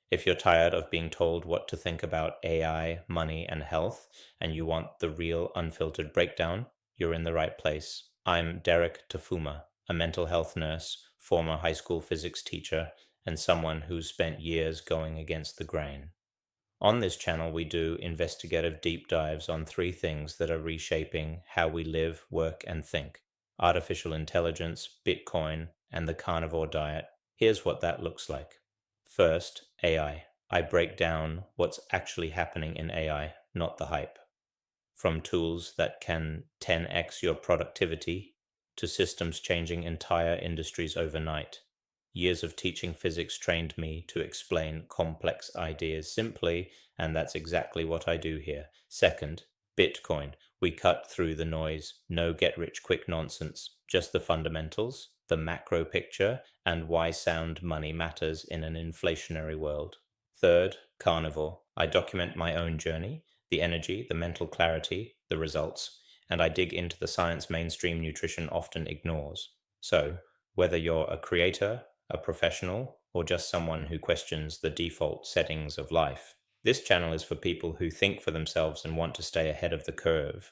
If you're tired of being told what to think about AI, money, and health, and you want the real unfiltered breakdown, you're in the right place. I'm Dereck Tafuma, a mental health nurse, former high school physics teacher, and someone who's spent years going against the grain. On this channel, we do investigative deep dives on three things that are reshaping how we live, work, and think: artificial intelligence, Bitcoin, and the carnivore diet. Here's what that looks like. First, AI. I break down what's actually happening in AI, not the hype. From tools that can 10x your productivity to systems changing entire industries overnight. Years of teaching physics trained me to explain complex ideas simply, and that's exactly what I do here. Second, Bitcoin. We cut through the noise. No get rich quick nonsense, just the fundamentals, the macro picture, and why sound money matters in an inflationary world. Third, Carnivore. I document my own journey, the energy, the mental clarity, the results, and I dig into the science mainstream nutrition often ignores. So, whether you're a creator, a professional, or just someone who questions the default settings of life, this channel is for people who think for themselves and want to stay ahead of the curve.